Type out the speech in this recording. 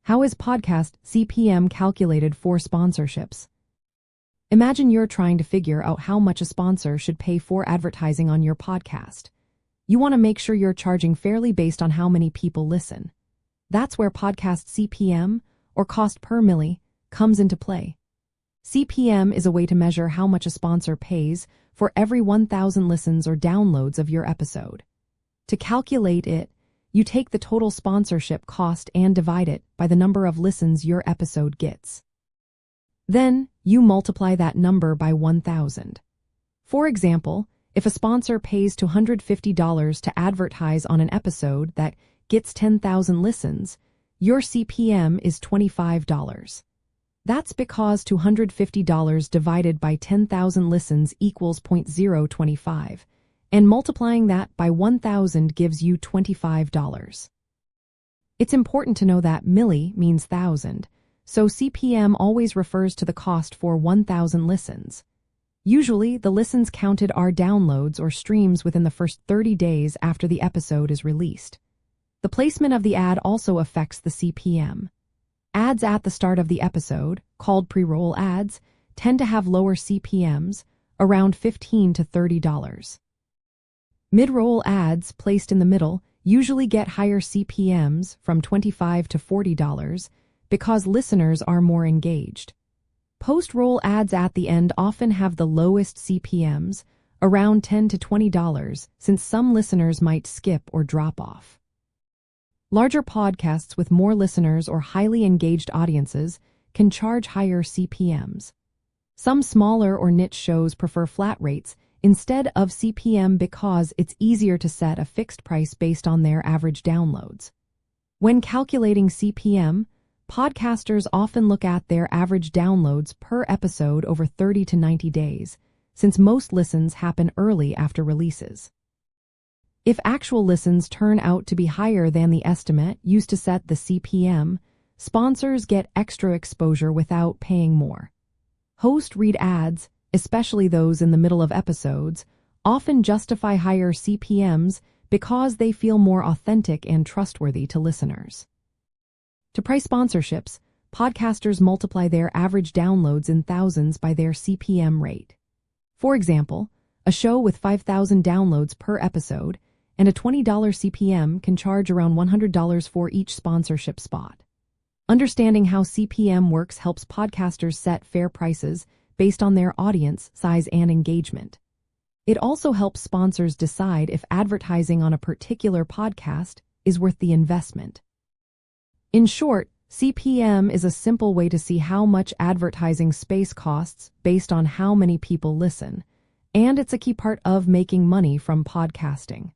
How is podcast CPM calculated for sponsorships? Imagine you're trying to figure out how much a sponsor should pay for advertising on your podcast. You want to make sure you're charging fairly based on how many people listen. That's where podcast CPM, or cost per milli, comes into play. CPM is a way to measure how much a sponsor pays for every 1,000 listens or downloads of your episode. To calculate it, you take the total sponsorship cost and divide it by the number of listens your episode gets. Then, you multiply that number by 1,000. For example, if a sponsor pays $250 to advertise on an episode that gets 10,000 listens, your CPM is $25. That's because $250 divided by 10,000 listens equals 0.025. And multiplying that by 1,000 gives you $25. It's important to know that milli means thousand, so CPM always refers to the cost for 1,000 listens. Usually, the listens counted are downloads or streams within the first 30 days after the episode is released. The placement of the ad also affects the CPM. Ads at the start of the episode, called pre-roll ads, tend to have lower CPMs, around $15 to $30. Mid-roll ads placed in the middle usually get higher CPMs from $25 to $40 because listeners are more engaged. Post-roll ads at the end often have the lowest CPMs, around $10 to $20, since some listeners might skip or drop off. Larger podcasts with more listeners or highly engaged audiences can charge higher CPMs. Some smaller or niche shows prefer flat rates instead of CPM because it's easier to set a fixed price based on their average downloads. When calculating CPM, podcasters often look at their average downloads per episode over 30 to 90 days, since most listens happen early after releases. If actual listens turn out to be higher than the estimate used to set the CPM, sponsors get extra exposure without paying more. Host-read ads, especially those in the middle of episodes, often justify higher CPMs because they feel more authentic and trustworthy to listeners. To price sponsorships, podcasters multiply their average downloads in thousands by their CPM rate. For example, a show with 5,000 downloads per episode and a $20 CPM can charge around $100 for each sponsorship spot. Understanding how CPM works helps podcasters set fair prices based on their audience size and engagement. It also helps sponsors decide if advertising on a particular podcast is worth the investment. In short, CPM is a simple way to see how much advertising space costs based on how many people listen, and it's a key part of making money from podcasting.